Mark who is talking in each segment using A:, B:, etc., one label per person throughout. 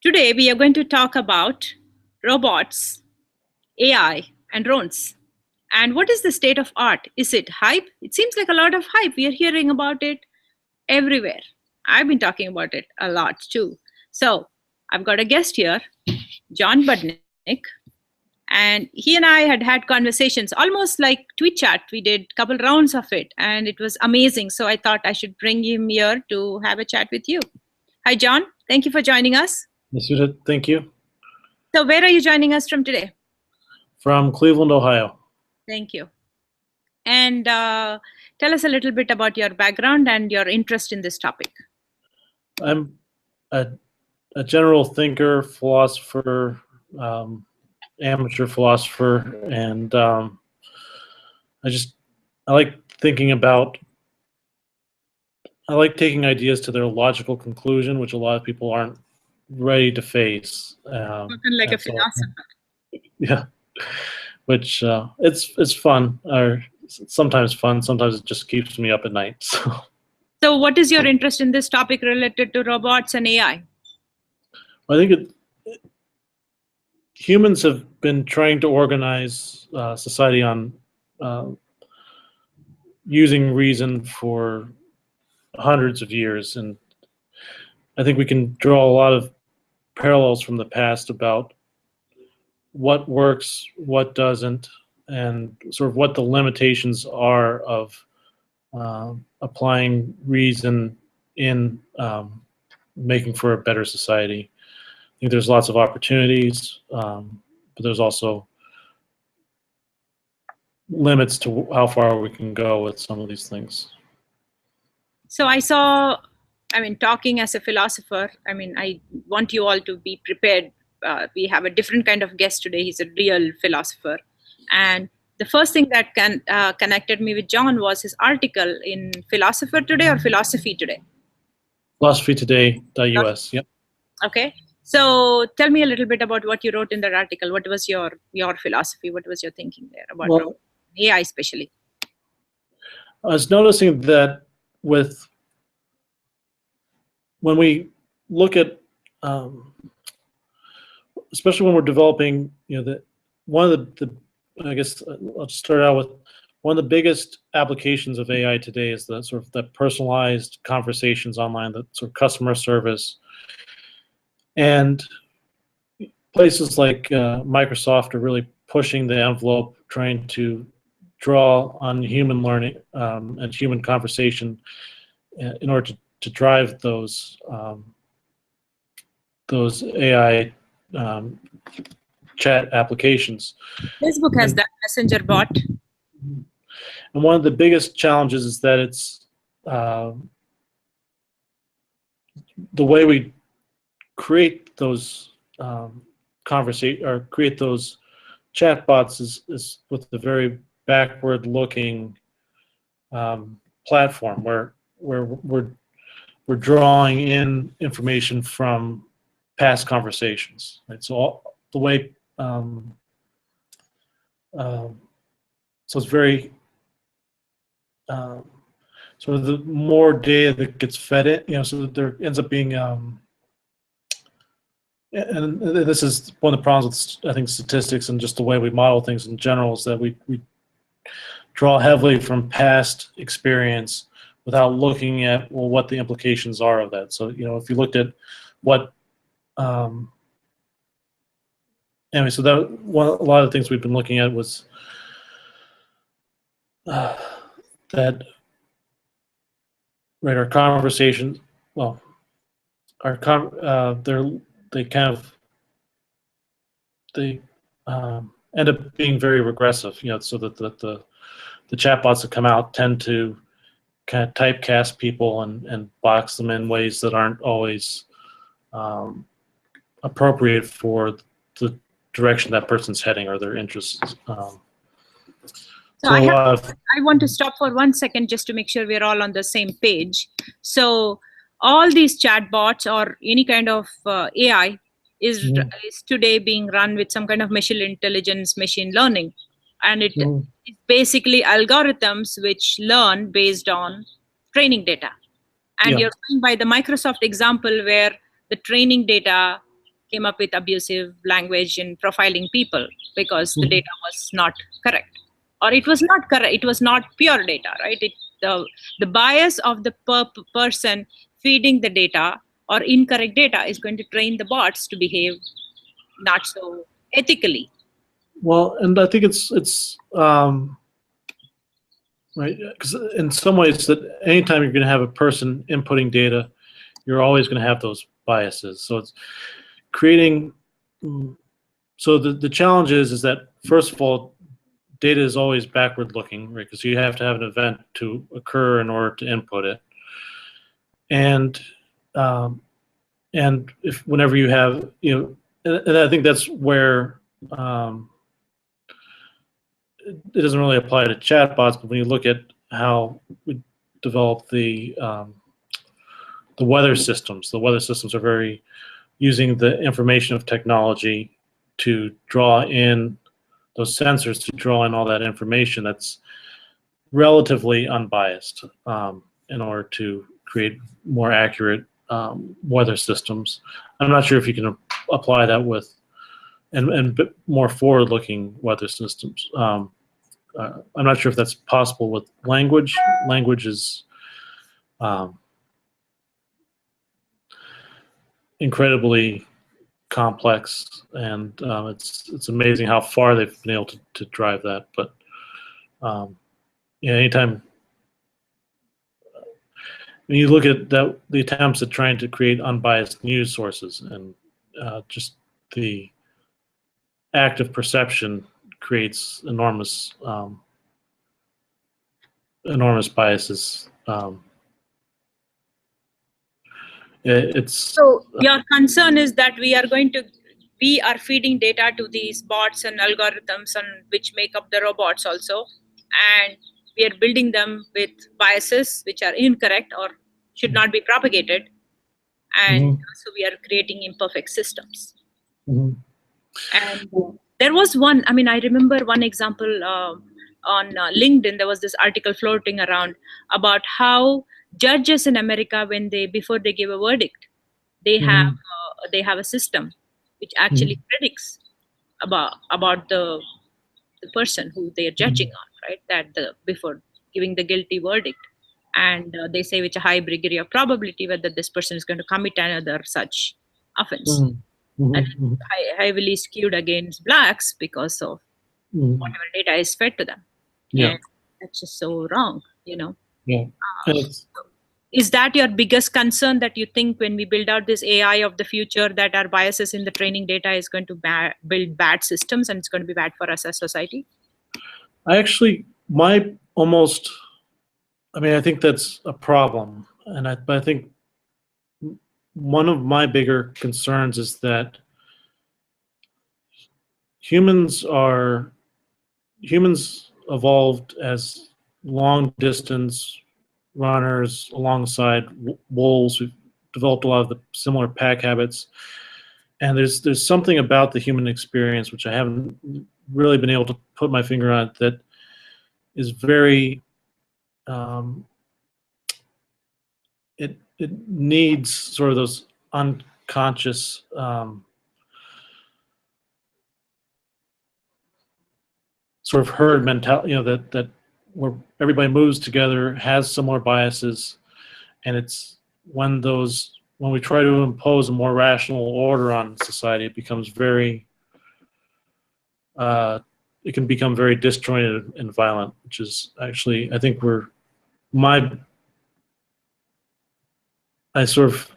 A: Today, we are going to talk about robots, AI, and drones. And what is the state of art? Is it hype? It seems like a lot of hype. We are hearing about it everywhere. I've been talking about it a lot too. So, I've got a guest here, John Budnik, and he and I had conversations almost like tweet chat. We did a couple rounds of it, and it was amazing. So, I thought I should bring him here to have a chat with you. Hi, John. Thank you for joining us.
B: Sudha, thank you.
A: So, where are you joining us from today?
B: From Cleveland, Ohio.
A: Thank you. And tell us a little bit about your background and your interest in this topic.
B: I'm a general thinker, philosopher, amateur philosopher, and I like thinking about. I like taking ideas to their logical conclusion, which a lot of people aren't ready to face.
A: Like a philosopher.
B: Yeah, which it's fun, or sometimes fun. Sometimes it just keeps me up at night.
A: So what is your interest in this topic related to robots and AI?
B: I think humans have been trying to organize society on using reason for hundreds of years, and I think we can draw a lot of parallels from the past about what works, what doesn't, and sort of what the limitations are of applying reason in making for a better society. I think there's lots of opportunities, but there's also limits to how far we can go with some of these things.
A: So talking as a philosopher, I want you all to be prepared. We have a different kind of guest today. He's a real philosopher. And the first thing that connected me with John was his article in Philosopher Today or Philosophy Today?
B: Philosophytoday.us, yep.
A: Okay. So tell me a little bit about what you wrote in that article. What was your philosophy? What was your thinking there about AI especially?
B: I was noticing that when we look at, especially when we're developing, one of the I guess I'll just start out with one of the biggest applications of AI today is the sort of the personalized conversations online, the sort of customer service, and places like Microsoft are really pushing the envelope, trying to draw on human learning and human conversation in order to drive those AI chat applications.
A: Facebook has that messenger bot.
B: And one of the biggest challenges is that it's the way we create those create those chatbots is with a very backward-looking platform where we're drawing in information from past conversations. Right? So the way so it's very sort of the more data that gets fed it, so that there ends up being and this is one of the problems with, I think, statistics and just the way we model things in general, is that we draw heavily from past experience without looking at, well, what the implications are of that. So, if you looked at what, anyway, so that a lot of the things we've been looking at was that, right, our conversations, well, they end up being very regressive, so that the chatbots that come out tend to kind of typecast people and box them in ways that aren't always appropriate for the direction that person's heading or their interests.
A: I want to stop for 1 second just to make sure we're all on the same page. So all these chatbots or any kind of AI is today being run with some kind of machine intelligence, machine learning. And it is basically algorithms which learn based on training data. And you're going by the Microsoft example where the training data came up with abusive language in profiling people because the data was not correct, or it was not correct. It was not pure data, right? The bias of the person feeding the data or incorrect data is going to train the bots to behave not so ethically.
B: Well, and I think it's right, because in some ways that anytime you're going to have a person inputting data, you're always going to have those biases. So it's creating. So the challenge is that first of all, data is always backward looking, right? Because you have to have an event to occur in order to input it, and if whenever you have, and I think that's where it doesn't really apply to chatbots, but when you look at how we develop the weather systems are very using the information of technology to draw in those sensors, to draw in all that information that's relatively unbiased in order to create more accurate weather systems. I'm not sure if you can apply that with and more forward-looking weather systems. I'm not sure if that's possible with language. Language is incredibly complex, and it's amazing how far they've been able to drive that. But anytime when you look at that, the attempts at trying to create unbiased news sources, and just the act of perception creates enormous biases.
A: So your concern is that we are feeding data to these bots and algorithms, and which make up the robots also, and we are building them with biases which are incorrect or should not be propagated, and so we are creating imperfect systems. And there was one, I remember one example on LinkedIn. There was this article floating around about how judges in America, before they give a verdict, they have a system which actually predicts about the person who they are judging on, right? That before giving the guilty verdict, and they say with a high degree of probability whether this person is going to commit another such offense. And heavily skewed against blacks because of whatever data is fed to them.
B: Yeah,
A: and that's just so wrong.
B: yeah.
A: Is that your biggest concern, that you think when we build out this AI of the future, that our biases in the training data is going to build bad systems, and it's going to be bad for us as society?
B: I think that's a problem, but I think one of my bigger concerns is that humans evolved as long distance runners alongside wolves. We've developed a lot of the similar pack habits, and there's something about the human experience which I haven't really been able to put my finger on that is very it needs sort of those unconscious sort of herd mentality, that where everybody moves together, has similar biases, and it's when we try to impose a more rational order on society, it becomes very it can become very disjointed and violent, which is actually, I think I sort of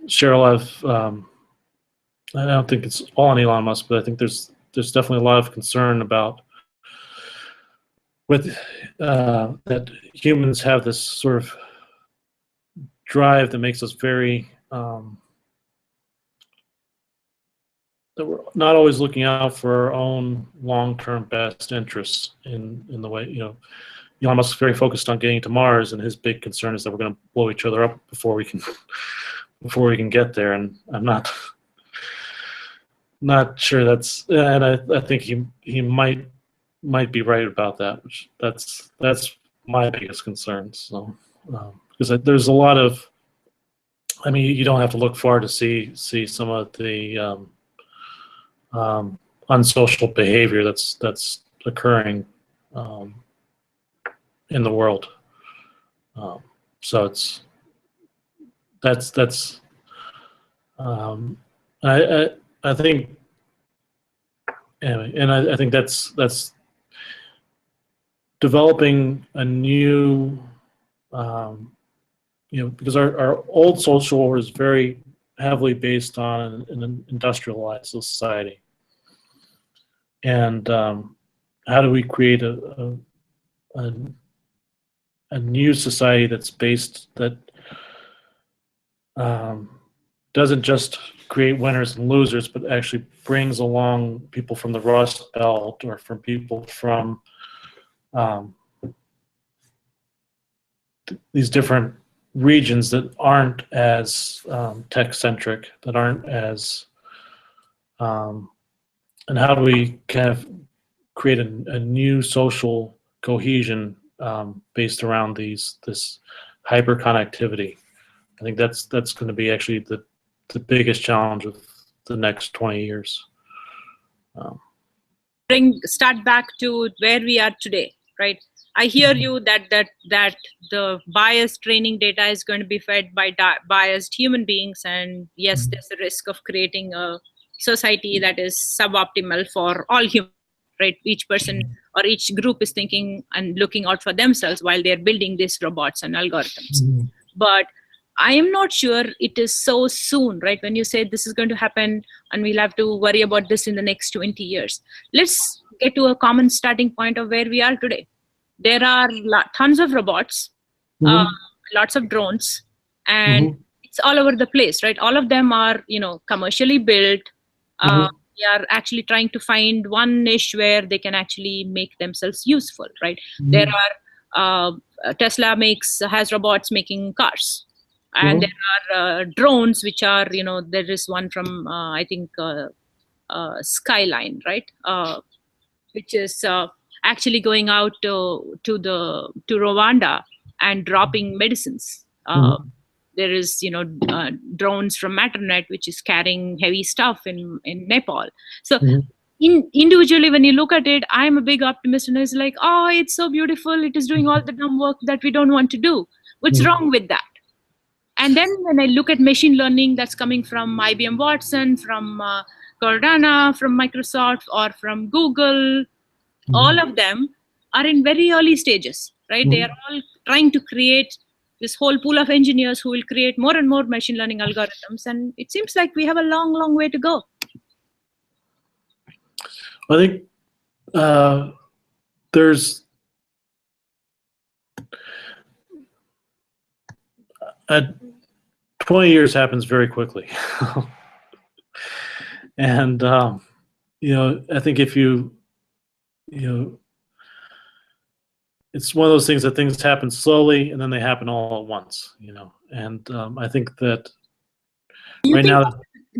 B: share a lot of I don't think it's all on Elon Musk, but I think there's definitely a lot of concern about that humans have this sort of drive that makes us very that we're not always looking out for our own long-term best interests in the way, Elon Musk is very focused on getting to Mars, and his big concern is that we're going to blow each other up before we can get there, and I'm not sure that's, and I think he might be right about that, which that's my biggest concern. So because there's a lot of I mean, you don't have to look far to see some of the unsocial behavior that's occurring in the world. So that's I think anyway, and I think that's developing a new because our old social order is very heavily based on an industrialized society, and how do we create a new society that's based that doesn't just create winners and losers, but actually brings along people from the Rust Belt or from people from these different regions that aren't as tech-centric, that aren't as, and how do we kind of create a new social cohesion based around this hyper connectivity? I think that's going to be actually the biggest challenge of the next 20 years.
A: Start back to where we are today, right? I hear you that the biased training data is going to be fed by biased human beings, and yes, there's a risk of creating a society that is suboptimal for all humans, right? Each person or each group is thinking and looking out for themselves while they're building these robots and algorithms. But I am not sure it is so soon, right? When you say this is going to happen and we'll have to worry about this in the next 20 years. Let's get to a common starting point of where we are today. There are tons of robots, lots of drones, and it's all over the place, right? All of them are, commercially built. They are actually trying to find one niche where they can actually make themselves useful, right? There are Tesla has robots making cars. And there are drones, which are, there is one from, I think, Skyline, right? Which is actually going out to Rwanda and dropping medicines. There is, drones from Matternet, which is carrying heavy stuff in Nepal. So individually, when you look at it, I'm a big optimist, and it's like, oh, it's so beautiful. It is doing all the dumb work that we don't want to do. What's wrong with that? And then when I look at machine learning that's coming from IBM Watson, from Cordana, from Microsoft, or from Google, all of them are in very early stages, right? They are all trying to create this whole pool of engineers who will create more and more machine learning algorithms. And it seems like we have a long, long way to go.
B: I think there's 20 years happens very quickly. And, I think if it's one of those things that things happen slowly and then they happen all at once, and I think that right now.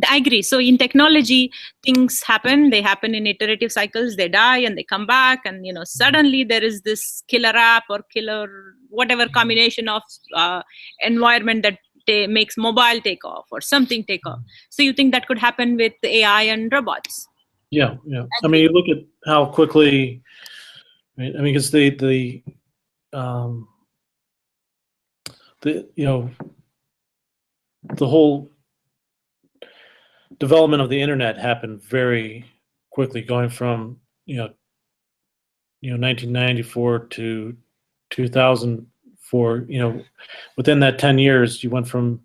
A: I agree. So in technology, things happen. They happen in iterative cycles. They die and they come back, and suddenly there is this killer app or killer whatever combination of environment that makes mobile take off or something take off. So you think that could happen with AI and robots?
B: Yeah. I mean, you look at how quickly. Right? I mean, because the whole development of the internet happened very quickly, going from 1994 to 2004. Within that 10 years, you went from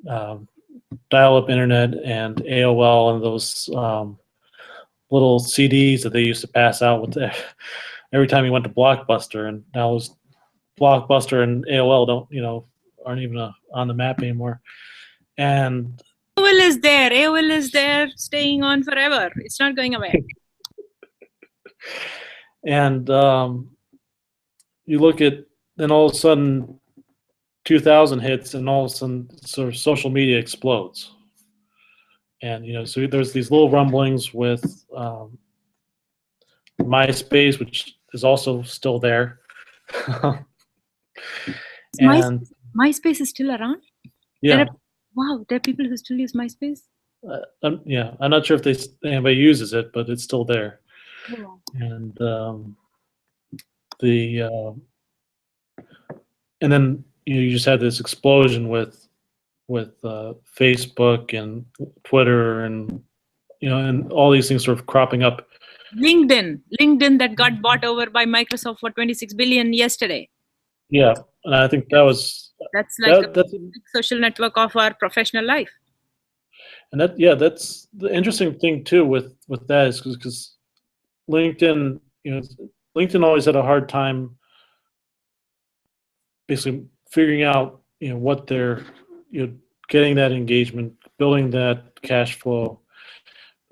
B: dial-up internet and AOL and those little CDs that they used to pass out with every time you went to Blockbuster, and now those Blockbuster and AOL aren't even on the map anymore. And
A: AOL is there, staying on forever. It's not going away.
B: And you look at, then all of a sudden 2000 hits, and all of a sudden sort of social media explodes. And so there's these little rumblings with MySpace, which is also still there.
A: And MySpace is still around?
B: Yeah.
A: Wow, there are people who still use MySpace.
B: Yeah, I'm not sure if anybody uses it, but it's still there.
A: Oh.
B: And the and then you just had this explosion with Facebook and Twitter and and all these things sort of cropping up.
A: LinkedIn that got bought over by Microsoft for 26 billion yesterday.
B: Yeah, and I think that was
A: That's like a
B: that's
A: big social network of our professional life.
B: and that's the interesting thing too with that is because LinkedIn, LinkedIn always had a hard time basically figuring out what they're getting that engagement, building that cash flow.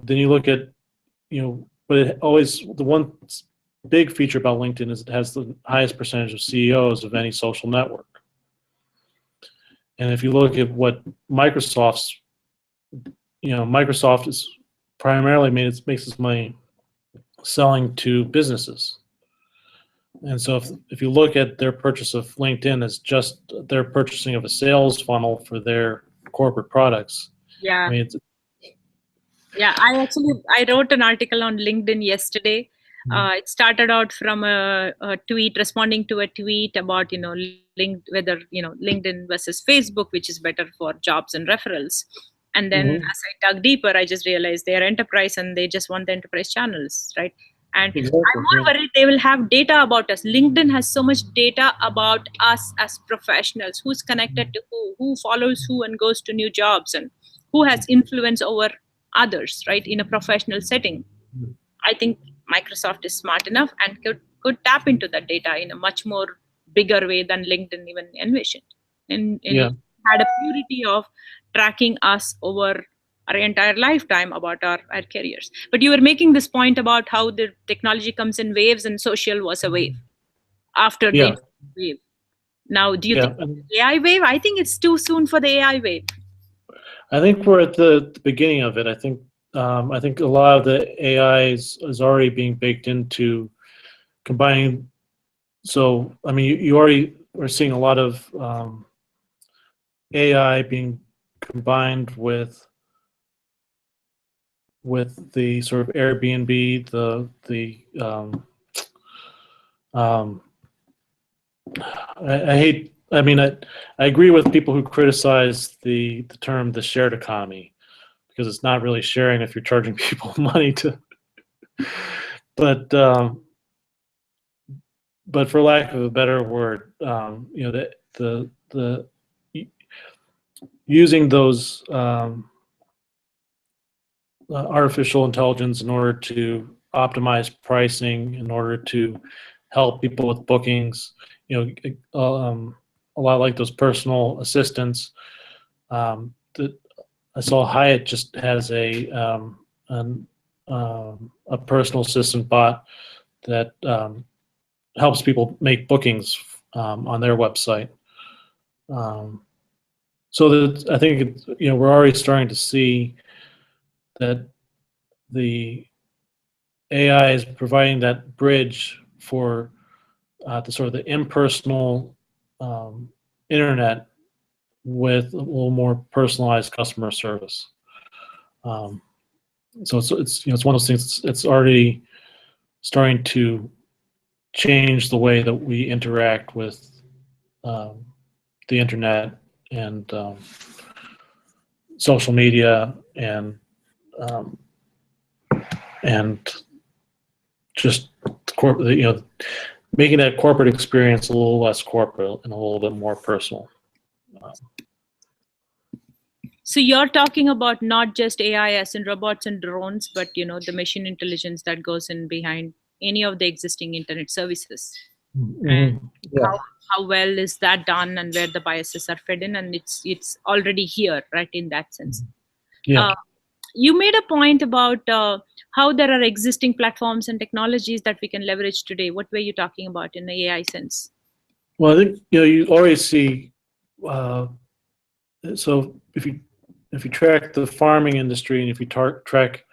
B: Then you look at but it always the one big feature about LinkedIn is it has the highest percentage of CEOs of any social network. And if you look at what Microsoft is primarily makes its money selling to businesses. And so if you look at their purchase of LinkedIn as just their purchasing of a sales funnel for their corporate products,
A: Yeah.
B: I mean, it's,
A: Yeah, I wrote an article on LinkedIn yesterday. It started out from a tweet, responding to a tweet about whether LinkedIn versus Facebook, which is better for jobs and referrals. And then as I dug deeper, I just realized they are enterprise and they just want the enterprise channels, right? And I'm
B: exactly,
A: more worried they will have data about us. LinkedIn has so much data about us as professionals, who's connected to who follows who, and goes to new jobs, and who has influence over others, right, in a professional setting. I think Microsoft is smart enough and could tap into that data in a much more bigger way than LinkedIn even envisioned. And
B: yeah,
A: had a purity of tracking us over our entire lifetime about our careers. But you were making this point about how the technology comes in waves and social was a wave after the
B: yeah,
A: internet wave. Now, do you
B: yeah.
A: think AI wave? I think it's too soon for the AI wave.
B: I think we're at the beginning of it. I think a lot of the AI is already being baked into combining. So I mean, you already are seeing a lot of AI being combined with the sort of Airbnb, um, I hate. I mean, I agree with people who criticize the term the shared economy because it's not really sharing if you're charging people money to. But but for lack of a better word, the using those artificial intelligence in order to optimize pricing, in order to help people with bookings, a lot like those personal assistants. That I saw Hyatt just has a personal assistant bot that helps people make bookings on their website. Um, so that I think we're already starting to see that the AI is providing that bridge for the sort of the impersonal internet with a little more personalized customer service. Um, so it's one of those things. It's already starting to change the way that we interact with um, the internet and social media um, and just making that corporate experience a little less corporate and a little bit more personal.
A: So you're talking about not just AI as in robots and drones, but the machine intelligence that goes in behind any of the existing internet services. And
B: Yeah.
A: how well is that done, and where the biases are fed in, and it's already here, right, in that sense.
B: Yeah.
A: You made a point about how there are existing platforms and technologies that we can leverage today. What were you talking about in the AI sense?
B: Well, I think you already see. Uh, so if you track the farming industry and if you track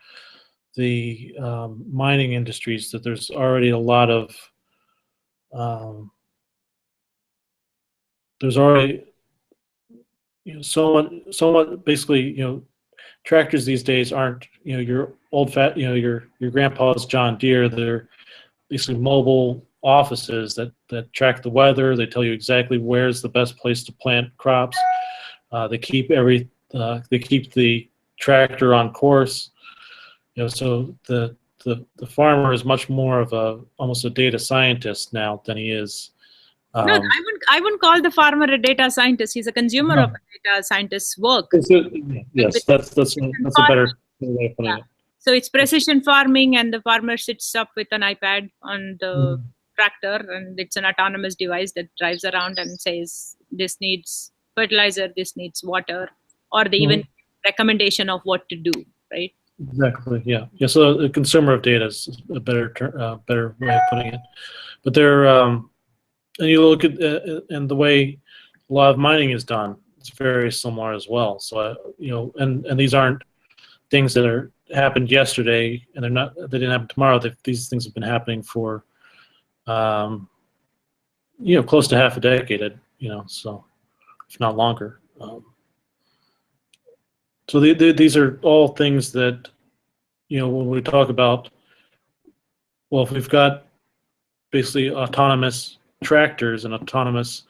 B: the mining industries, that there's already a lot of um, there's already someone basically, tractors these days aren't, your your grandpa's John Deere. They're basically mobile offices that track the weather. They tell you exactly where's the best place to plant crops. They keep the tractor on course. So the farmer is much more of almost a data scientist now than he is.
A: No, I wouldn't call the farmer a data scientist. He's a consumer of
B: No.
A: a data scientist's work.
B: Yes,
A: With
B: that's
A: precision
B: a
A: farming.
B: better way of putting
A: Yeah.
B: it.
A: So it's precision farming, and the farmer sits up with an iPad on the
B: Mhm.
A: tractor, and it's an autonomous device that drives around and says, this needs fertilizer, this needs water, or the even
B: Mhm.
A: recommendation of what to do, right?
B: Exactly. Yeah. Yeah. So the consumer of data is a better way of putting it. But and you look at and the way a lot of mining is done, it's very similar as well. So and these aren't things that happened yesterday, and they didn't happen tomorrow. These things have been happening for um, close to half a decade. So if not longer. So these are all things that when we talk about, well, if we've got basically autonomous tractors and autonomous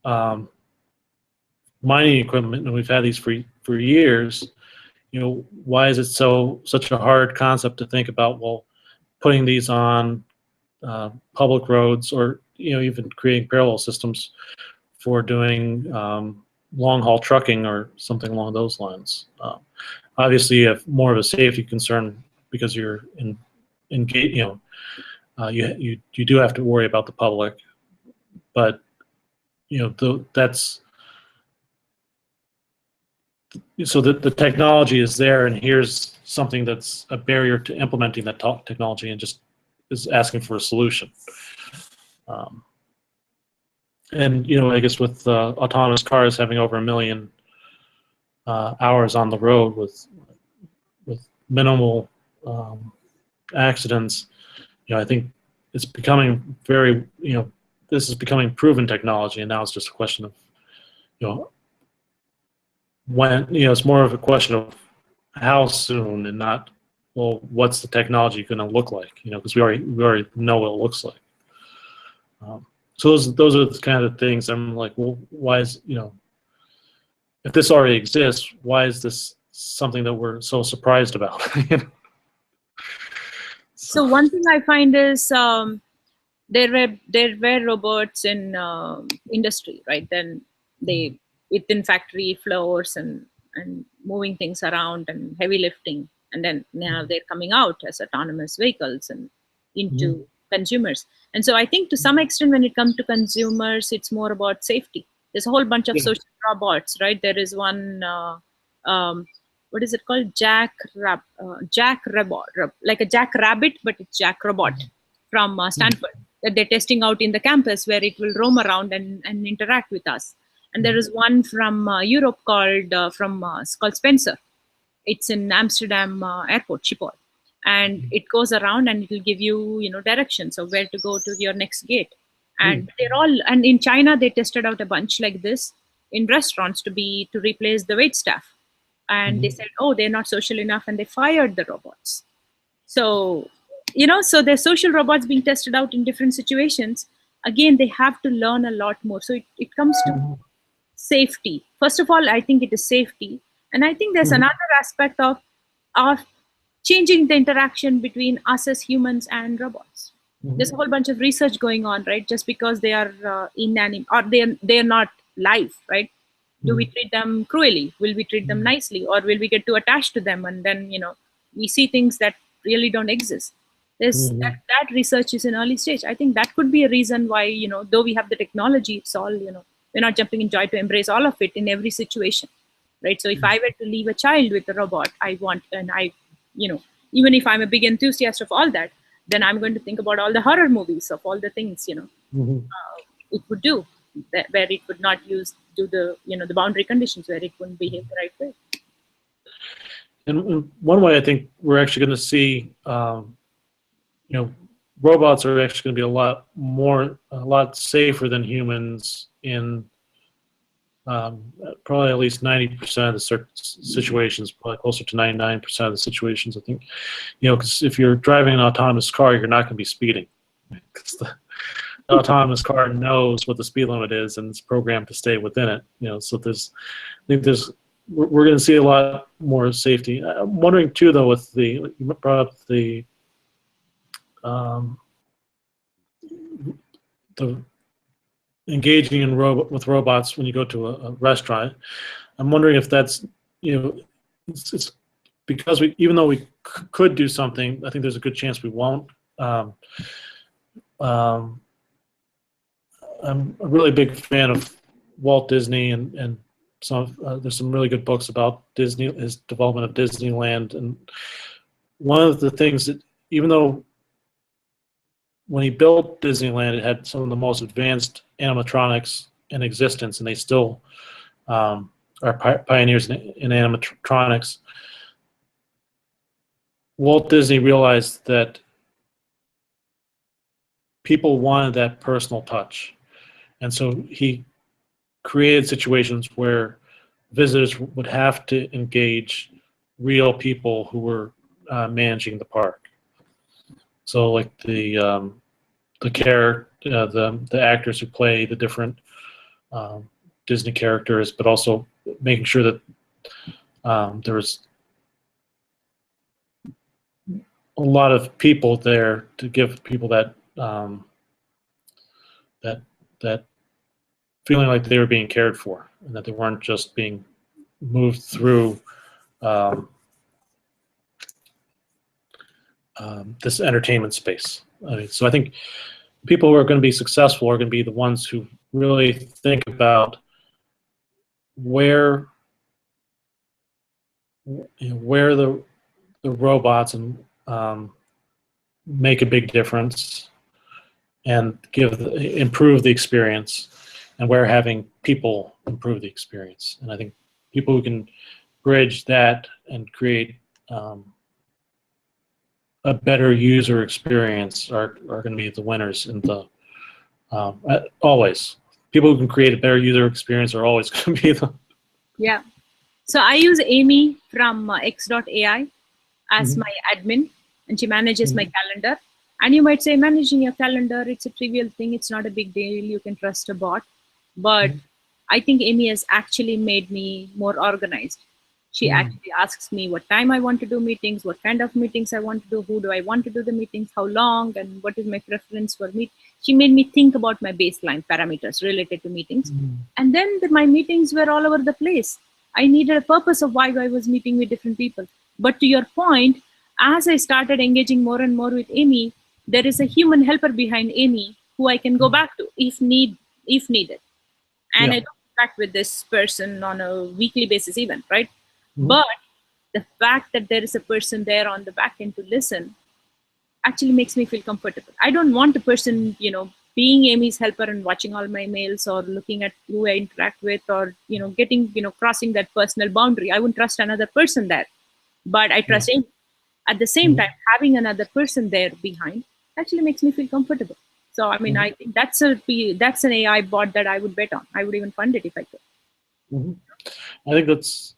B: um, mining equipment, and we've had these for years. Why is it such a hard concept to think about? Well, putting these on public roads, or even creating parallel systems for doing long haul trucking or something along those lines. Obviously, you have more of a safety concern because you're in you do have to worry about the public, but that's so the technology is there, and here's something that's a barrier to implementing that technology, and just is asking for a solution. Um, and I guess with autonomous cars having over 1 million hours on the road with minimal accidents, I think it's becoming this is becoming proven technology, and now it's just a question of you know when it's more of a question of how soon, and not, well, what's the technology going to look like, because we already know what it looks like. So those are the kind of things I'm like, well, why is if this already exists, why is this something that we're so surprised about?
A: So one thing I find is there were robots in industry, right? Then they within factory floors and moving things around and heavy lifting, and then now they're coming out as autonomous vehicles and
B: Mhm.
A: into consumers. And so I think to some extent, when it comes to consumers, it's more about safety. There's a whole bunch of
B: Yeah.
A: social robots, right? There is one. What is it called? Jack Robot, like a Jack Rabbit, but it's Jack Robot from Stanford that they're testing out in the campus, where it will roam around and interact with us. And there is one from Europe called it's called Spencer. It's in Amsterdam airport, Schiphol, and it goes around and it will give you directions of where to go to your next gate. And they're all, and in China they tested out a bunch like this in restaurants to replace the wait staff, and they
B: Mhm.
A: said, oh, they're not social enough, and they fired the robots. So so there's social robots being tested out in different situations. Again, they have to learn a lot more. So it comes to
B: Mhm.
A: safety. First of all, I think it is safety, and I think there's
B: Mhm.
A: another aspect of changing the interaction between us as humans and robots. There's a
B: Mhm.
A: whole bunch of research going on, right? Just because they are inanimate, or they're not live, right? Do we
B: Mhm.
A: treat them cruelly? Will we treat them nicely, or will we get too attached to them, and then we see things that really don't exist? There's
B: Mhm.
A: that research is in early stage. I think that could be a reason why though we have the technology, it's all we're not jumping in joy to embrace all of it in every situation, right? So if I were to leave a child with a robot, I want, and I you know even if I'm a big enthusiast of all that, then I'm going to think about all the horror movies of all the things
B: Mhm.
A: it would do, where it would not do the the boundary conditions, where it wouldn't behave the right way.
B: And one way I think we're actually going to see, you know, robots are actually going to be a lot safer than humans in probably at least 90% of the situations, probably closer to 99% of the situations. I think, because if you're driving an autonomous car, you're not going to be speeding, because the autonomous car knows what the speed limit is and it's programmed to stay within it. So we're going to see a lot more safety. I'm wondering too, though, you brought up the engaging with robots when you go to a restaurant. I'm wondering if that's, it's because even though we could do something, I think there's a good chance we won't. I'm a really big fan of Walt Disney, and there's some really good books about Disney, his development of Disneyland. And one of the things that, even though when he built Disneyland, it had some of the most advanced animatronics in existence, and they still are pioneers in animatronics. Walt Disney realized that people wanted that personal touch, and so he created situations where visitors would have to engage real people who were managing the park. So, like the actors who play the different Disney characters, but also making sure that there was a lot of people there to give people that that feeling like they were being cared for, and that they weren't just being moved through this entertainment space. So I think people who are going to be successful are going to be the ones who really think about where the robots and make a big difference and improve the experience, and where having people improve the experience. And I think people who can bridge that and create a better user experience are going to be the winners in the always. People who can create a better user experience are always going to be the.
A: Yeah. So I use Amy from X.ai as my admin, and she manages my calendar. And you might say, managing your calendar, it's a trivial thing. It's not a big deal. You can trust a bot. But I think Amy has actually made me more organized. She actually asks me what time I want to do meetings, what kind of meetings I want to do, who do I want to do the meetings, how long, and what is my preference for meet. She made me think about my baseline parameters related to meetings. And then my meetings were all over the place. I needed a purpose of why I was meeting with different people. But to your point, as I started engaging more and more with Amy, there is a human helper behind Amy who I can go back to if needed. And I don't interact with this person on a weekly basis even, right? But the fact that there is a person there on the back end to listen actually makes me feel comfortable. I don't want a person, being Amy's helper and watching all my mails or looking at who I interact with, or, getting, crossing that personal boundary. I wouldn't trust another person there, but I trust Amy. At the same time, having another person there behind actually makes me feel comfortable. So, I mean, I think that's an AI bot that I would bet on. I would even fund it if I could.
B: I think that's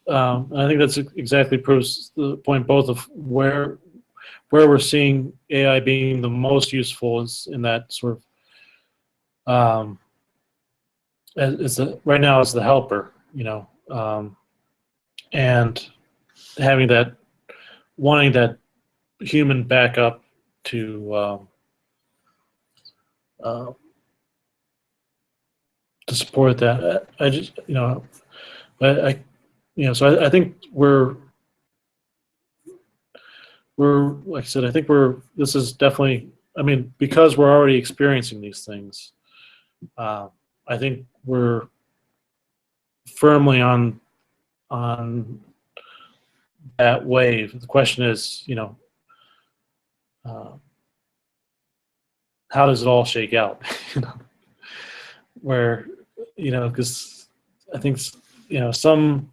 B: exactly proves the point both of where we're seeing AI being the most useful is in that sort of right now as the helper, and wanting that human backup to support that. So I think we're like I said, I think this is definitely, because we're already experiencing these things, I think we're firmly on that wave. The question is, how does it all shake out? Where, because I think, some,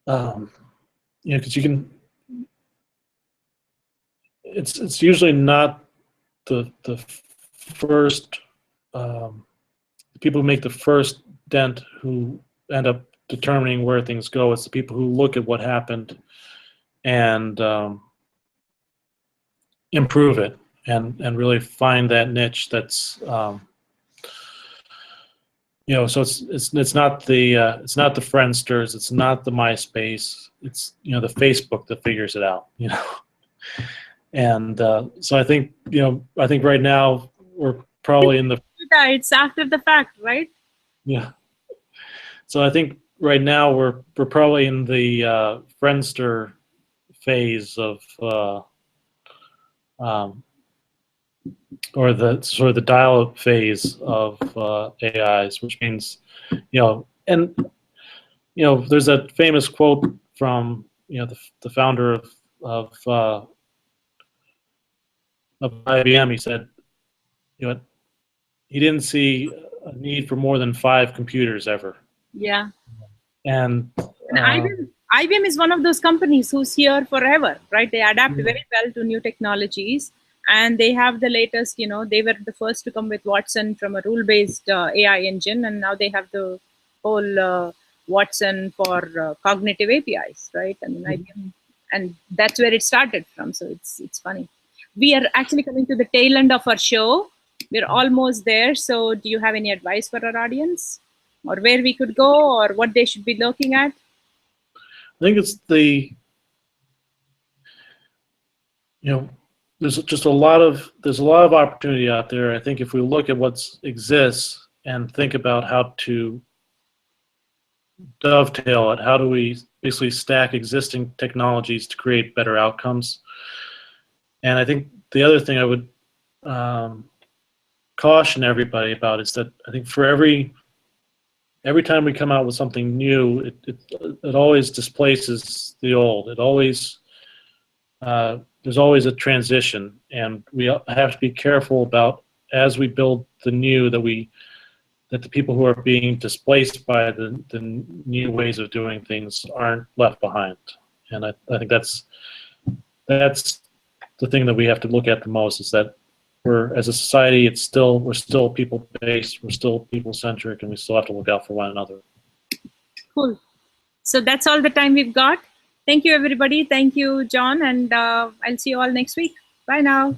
B: because you can, it's usually not the first people who make the first dent who end up determining where things go. It's the people who look at what happened and improve it and really find that niche that's so it's not the Friendsters, it's not the MySpace, it's the Facebook that figures it out, and so I think right now we're probably in the
A: It's after the fact, right?
B: yeah. So I think right now we're probably in the Friendster phase of or the sort of the dial-up phase of AIs, which means, and there's that famous quote from the founder of IBM. He said, he didn't see a need for more than 5 computers ever.
A: Yeah.
B: And
A: IBM is one of those companies who's here forever, right? They adapt very well to new technologies, and they have the latest. They were the first to come with Watson from a rule-based AI engine, and now they have the whole Watson for cognitive APIs, right? I mean, IBM, and that's where it started from. So it's funny. We are actually coming to the tail end of our show. We're almost there. So do you have any advice for our audience, or where we could go, or what they should be looking at?
B: I think it's there's just a lot of opportunity out there. I think if we look at what exists and think about how to dovetail it, how do we basically stack existing technologies to create better outcomes? And I think the other thing I would caution everybody about is that I think for every time we come out with something new, it always displaces the old. It always there's always a transition, and we have to be careful about, as we build the new, that the people who are being displaced by the new ways of doing things aren't left behind. And I think that's the thing that we have to look at the most, is that as a society, we're still people-based, we're still people-centric, and we still have to look out for one another.
A: Cool. So that's all the time we've got. Thank you, everybody. Thank you, John, and I'll see you all next week. Bye now.